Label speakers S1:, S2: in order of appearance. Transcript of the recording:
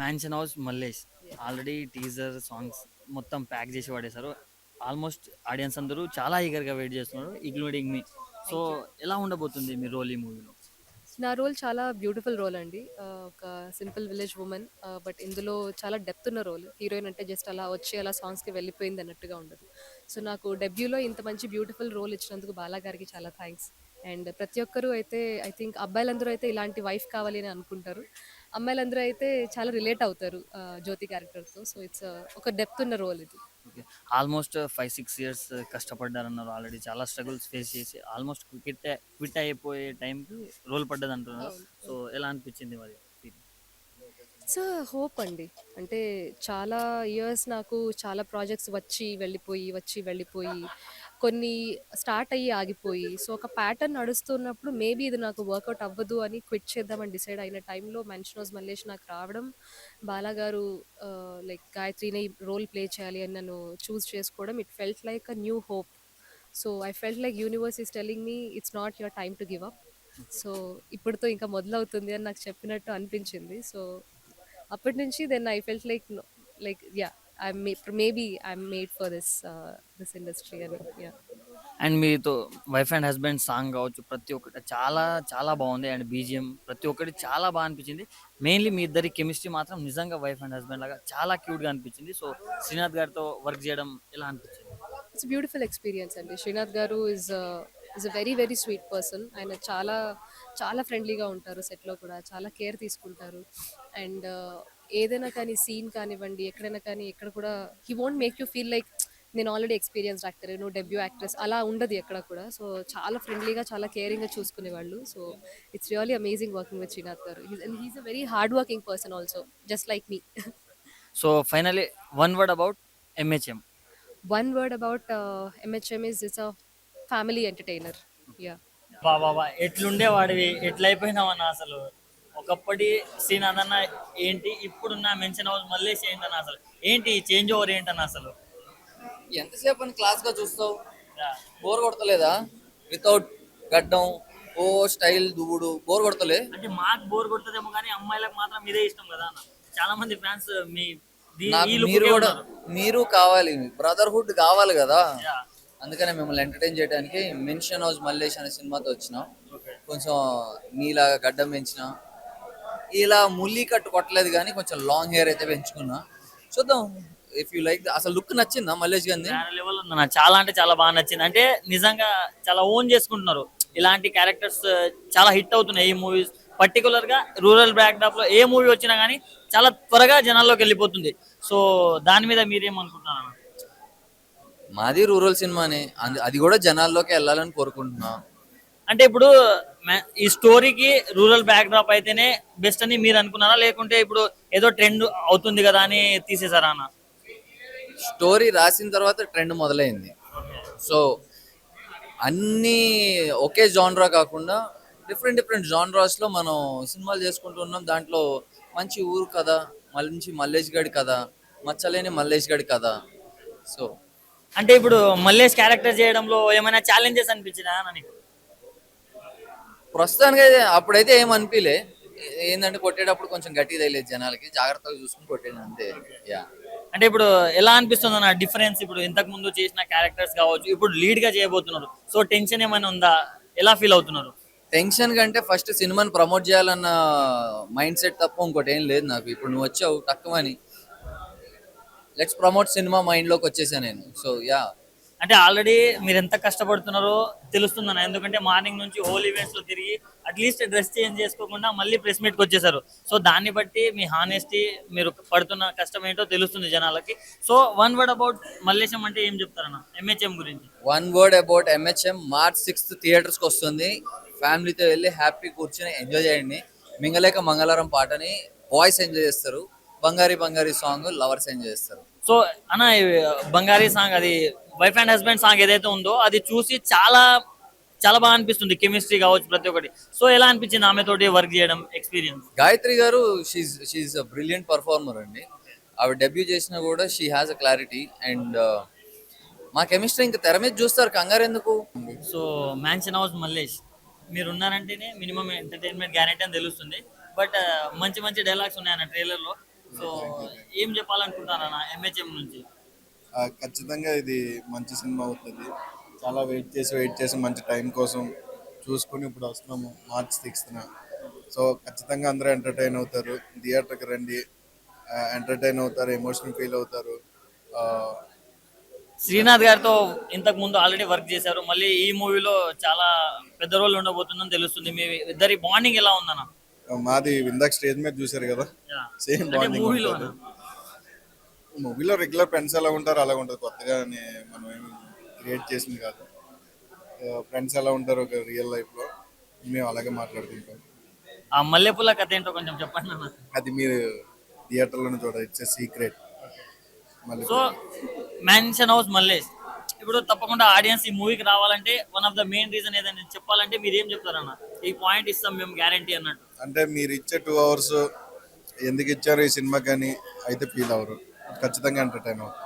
S1: Mansion house Mallesh
S2: Yeah.
S1: Already teaser songs మొత్తం pack చేసి పడేశారు. ఆల్మోస్ట్ ఆడియన్స్ అందరూ చాలా ఈగర్గా వెయిట్ చేస్తున్నారు, including me. So
S2: thank you.
S1: ఎలా ఉండబోతుంది మీ రోల్ ఈ మూవీలో?
S2: నా రోల్ చాలా బ్యూటిఫుల్ రోల్ అండి. ఒక సింపుల్ విలేజ్ ఉమెన్, బట్ ఇందులో చాలా డెప్త్ ఉన్న రోల్. హీరోయిన్ అంటే జస్ట్ అలా వచ్చి అలా సాంగ్స్కి వెళ్ళిపోయింది అన్నట్టుగా ఉండదు. సో నాకు డెబ్యూలో ఇంత మంచి బ్యూటిఫుల్ రోల్ ఇచ్చినందుకు బాలా గారికి చాలా థ్యాంక్స్. అండ్ ప్రతి ఒక్కరూ అయితే ఐ థింక్ అబ్బాయిలందరూ అయితే ఇలాంటి వైఫ్ కావాలి అని అనుకుంటారు. అమ్మాయిలందరూ అయితే చాలా రిలేట్ అవుతారు జ్యోతి క్యారెక్టర్తో. సో ఇట్స్ ఒక డెప్త్ ఉన్న రోల్ ఇది.
S1: ఓకే. ఆల్మోస్ట్ 5-6 ఇయర్స్ కష్టపడ్డారన్నారు. ఆల్రెడీ చాలా స్ట్రగుల్స్ ఫేస్ చేసి ఆల్మోస్ట్ క్విట్ అయిపోయే టైంకి రోల్ పడ్డది అంటున్నారు.
S2: అవును.
S1: సో ఎలా అనిపించింది మరి ఫీలింగ్?
S2: ఇట్స్ హోప్ అండి. అంటే చాలా ఇయర్స్ నాకు చాలా ప్రాజెక్ట్స్ వచ్చి వెళ్ళిపోయి, వచ్చి వెళ్ళిపోయి, కొన్ని స్టార్ట్ అయ్యి ఆగిపోయి, సో ఒక ప్యాటర్న్ నడుస్తున్నప్పుడు మేబీ ఇది నాకు వర్కౌట్ అవ్వదు అని క్విట్ చేద్దామని డిసైడ్ అయిన టైంలో మెన్షనోస్ మల్లేష్ నాకు రావడం, బాలా గారు లైక్ గాయత్రిని రోల్ ప్లే చేయాలి అని నన్ను చూస్ చేసుకోవడం, it felt like a new hope. So I felt like universe is telling me it's not your time to give up. So ఇప్పటితో ఇంకా మొదలవుతుంది అని నాకు చెప్పినట్టు అనిపించింది. సో అప్పటి నుంచి then I felt like like yeah I maybe I'm made for this industry అని యా.
S1: అండ్ మీతో వైఫ్ అండ్ హస్బెండ్ సాంగ్ కావచ్చు, ప్రతి ఒక్కటి చాలా చాలా బాగుంది. అండ్ బీజిఎం ప్రతి ఒక్కటి చాలా బాగా అనిపించింది. మెయిన్లీ మీ ఇద్దరి కెమిస్ట్రీ మాత్రం నిజంగా వైఫ్ అండ్ హస్బెండ్ లాగా చాలా క్యూట్గా అనిపించింది. సో శ్రీనాథ్ గారితో వర్క్ చేయడం ఎలా అనిపించింది?
S2: ఇట్స్ బ్యూటిఫుల్ ఎక్స్పీరియన్స్ అండి. శ్రీనాథ్ గారు is a very very sweet person. ఆయన చాలా చాలా ఫ్రెండ్లీగా ఉంటారు. సెట్లో కూడా చాలా కేర్ తీసుకుంటారు. అండ్ ఏదైనా కానీ సీన్ కానివ్వండి, ఎక్కడైనా కానీ ఎక్కడ కూడా he won't make you feel like నేను ఆల్రెడీ ఎక్స్పీరియన్స్డ్ యాక్టర్, నువ్వు డెబ్యూ యాక్ట్రెస్ అలా ఉండదు ఎక్కడ కూడా. సో చాలా ఫ్రెండ్లీగా చాలా కేరింగ్గా చూసుకునేవాళ్ళు. So it's really amazing working with Srinath garu. He's a very hard working person also, just like me.
S1: So finally one word about MHM.
S2: One word about MHM is it's a family entertainer. Yeah.
S1: బాబా ఎట్లుండేవాడివి, ఎట్లయిపోయినావన్నా అసలు? ఒకప్పటి శ్రీనాథ్ అన్న ఏంటి, ఇప్పుడున్న mansion house మళ్ళీ ఏంటన్నా అసలు? ఏంటి change over ఏంటన్నా అసలు?
S3: ఎంతసేపు అని క్లాస్ గా చూస్తావు?
S1: యా.
S3: బోర్ కొడతలేదా? వితౌట్ గడ్డం ఓ స్టైల్ దువ్వుడు బోర్ కొడతలే?
S1: అంటే మాకు బోర్ కొడుతుందేమో కానీ అమ్మాయిలకు మాత్రం ఇదే ఇష్టం కదా అన్న. చాలా మంది ఫ్యాన్స్ మీ
S3: నాకు
S1: ఈ
S3: మీరు
S1: లుక్కే
S3: కూడా
S1: ఉన్నారు.
S3: మీరు కావాలి, బ్రదర్హుడ్ కావాలి కదా.
S1: యా.
S3: అందుకనే మిమ్మల్ని ఎంటర్టైన్ చేయడానికి మెన్షన్ హౌస్ మల్లేష్ అనే సినిమాతో వచ్చినాం.
S1: ఓకే.
S3: కొంచెం నీలా గడ్డం పెంచిన, ఇలా ముల్లి కట్టు కొట్టలేదు కానీ కొంచెం లాంగ్ హెయిర్ అయితే పెంచుకున్నా. చూద్దాం. ఇఫ్ యూ లైక్, అసలు లుక్ నచ్చిందా మల్లేష్ గారిని?
S1: వేరే లెవెల్ ఉంది నాకు, చాలా అంటే చాలా బాగా నచ్చింది. అంటే నిజంగా చాలా ఓన్ చేసుకుంటున్నారు. ఇలాంటి క్యారెక్టర్స్ చాలా హిట్ అవుతున్నాయి ఈ మూవీస్. పర్టికులర్ గా రూరల్ బ్యాక్డ్రాప్ లో ఏ మూవీ వచ్చినా కానీ చాలా త్వరగా జనాల్లోకి వెళ్ళిపోతుంది. సో దాని మీద మీరేమనుకుంటున్నారు?
S3: మాది రూరల్ సినిమానే, అది కూడా జనాల్లోకి వెళ్ళాలని కోరుకుంటున్నా.
S1: అంటే ఇప్పుడు ఈ స్టోరీకి రూరల్ బ్యాక్డ్రాప్ అయితేనే బెస్ట్ అని మీరు అనుకున్నారా, లేకుంటే ఇప్పుడు ఏదో ట్రెండ్ అవుతుంది కదా అని తీసేసారా అన్న?
S3: స్టోరీ రాసిన తర్వాత ట్రెండ్ మొదలైంది. సో అన్నీ ఒకే జాన్రా కాకుండా డిఫరెంట్ డిఫరెంట్ జాన్రాస్లో మనం సినిమాలు చేసుకుంటూ ఉన్నాం. దాంట్లో మంచి ఊరు కథ, మంచి మల్లేష్ గడి కథ, మచ్చలేని మల్లేష్ గడి కథ. సో
S1: అంటే ఇప్పుడు మల్లేష్ క్యారెక్టర్ చేయడంలో ఏమైనా ఛాలెంజెస్ అనిపించినా నీకు?
S3: ప్రస్తుతానికి అయితే అప్పుడైతే ఏం అనిపించలే. ఏంటంటే కొట్టేటప్పుడు కొంచెం గట్టిగా తగిలేదు, జనాలకి జాగ్రత్తగా చూసుకుని కొట్టేది అంతే. యా.
S1: అంటే ఇప్పుడు ఎలా అనిపిస్తుంది అన్న డిఫరెన్స్? ఇప్పుడు ఇంతకు ముందు చేసిన క్యారెక్టర్స్ కావచ్చు, ఇప్పుడు లీడ్ గా చేయబోతున్నారు. సో టెన్షన్ ఏమైనా ఉందా? ఎలా ఫీల్ అవుతున్నారు?
S3: టెన్షన్ కంటే ఫస్ట్ సినిమాని ప్రమోట్ చేయాలన్న మైండ్ సెట్ తప్ప ఇంకోటి ఏం లేదు నాకు. ఇప్పుడు నువ్వు వచ్చావు తక్కువని, లెట్స్ ప్రమోట్ సినిమా మైండ్లోకి వచ్చేసా నేను. So yeah.
S1: అంటే ఆల్రెడీ మీరు ఎంత కష్టపడుతున్నారో తెలుస్తుందన్న. ఎందుకంటే మార్నింగ్ నుంచి హోల్ ఈవెంట్స్ లో తిరిగి అట్లీస్ట్ డ్రెస్ చేంజ్ చేసుకోకుండా మళ్ళీ ప్రెస్ మీట్కి వచ్చేసారు. సో దాన్ని బట్టి మీ హానెస్టీ, మీరు పడుతున్న కష్టం ఏంటో తెలుస్తుంది జనాలకి. So one word about Mallesham అంటే ఏం చెప్తారన్న ఎంహెచ్ఎం గురించి?
S3: One word about MHM, March 6th థియేటర్స్కి వస్తుంది. ఫ్యామిలీతో వెళ్ళి హ్యాపీ కూర్చొని ఎంజాయ్ చేయండి. మింగలేక మంగళవారం పాటని బాయ్స్ ఎంజాయ్ చేస్తారు, బంగారీ బంగారీ సాంగ్ లవర్స్ ఎంజాయ్ చేస్తారు.
S1: సో అన్న ఈ బంగారీ సాంగ్, అది వైఫ్ అండ్ హస్బెండ్ సాంగ్ ఏదైతే ఉందో అది చూసి చాలా చాలా బాగా అనిపిస్తుంది. కెమిస్ట్రీ కావచ్చు ప్రతి ఒక్కటి. సో ఎలా అనిపించింది ఆమెతోటి వర్క్ చేయడం ఎక్స్పీరియన్స్?
S3: గాయత్రి గారు షీఈ్ అ బ్రిలియంట్ పర్ఫార్మర్ అండి. ఆవిడ డెబ్యూ చేసినా కూడా she has a clarity. And మా కెమిస్ట్రీ ఇంకా తెర మీద చూస్తారు, కంగారు ఎందుకు.
S1: సో మ్యాన్షన్ హౌస్ మల్లేష్ మీరు ఉన్నారంటేనే మినిమం ఎంటర్టైన్మెంట్ గ్యారెంటీ అని తెలుస్తుంది. బట్ మంచి మంచి డైలాగ్స్ ఉన్నాయన్న ట్రైలర్ లో. సో ఏం చెప్పాలనుకుంటారన్న MHM నుంచి?
S4: ఖచ్చితంగా ఇది మంచి సినిమా అవుతుంది. చాలా వెయిట్ చేసి మంచి టైం కోసం చూసుకుని ఇప్పుడు వస్తున్నాము మార్చ్ 6న. సో ఖచ్చితంగా అందరూ ఎంటర్టైన్ అవుతారు. థియేటర్కి రండి, ఎంటర్టైన్ అవుతారు, ఎమోషనల్ ఫీల్ అవుతారు. ఆ,
S1: శ్రీనాథ్ గారితో ఇంతకు ముందు ఆల్రెడీ వర్క్ చేశారు, మళ్ళీ ఈ మూవీలో చాలా పెద్ద రోల్ ఉండబోతుందని తెలుస్తుంది. మీ ఇద్దరి బాండింగ్ ఎలా ఉందన్న?
S4: మాది ఇందాక స్టేజ్ మీద చూశారు కదా, సేమ్
S1: అంటే
S4: బాండింగ్
S1: మూవీలో
S4: ఉంటుంది. మూవీలో రెగ్యులర్ ఫ్రెండ్స్ ఎలా ఉంటారు అలా ఉంటుంది, కొత్తగా మనం ఏమి క్రియేట్ చేసింది కాదు. ఫ్రెండ్స్ ఎలా ఉంటారు ఒక రియల్ లైఫ్లో, మేము అలాగే మాట్లాడుకుంటాం.
S1: ఆ మల్లెపూల కథ ఏంటో కొంచెం చెప్పండి అన్న.
S4: అది మీరు థియేటర్లోనే చూడాలి, ఇట్స్ సీక్రెట్. మళ్ళీ
S1: సో మ్యాన్షన్ హౌస్ మల్లేష్, ఇప్పుడు తప్పకుండా ఆడియన్స్ ఈ మూవీకి రావాలంటే one of the main reason ఏదైనా చెప్పాలంటే మీరు ఏం చెప్తారన్న? ఈ పాయింట్ ఇస్తాం మేము గ్యారంటీ అన్నట్టు.
S4: అంటే మీరు ఇచ్చే 2 hours ఎందుకు ఇచ్చారు ఈ సినిమాకి అని అయితే ఫీల్ అవ్వరు, ఖచ్చితంగా ఎంటర్టైన్ అవుతారు.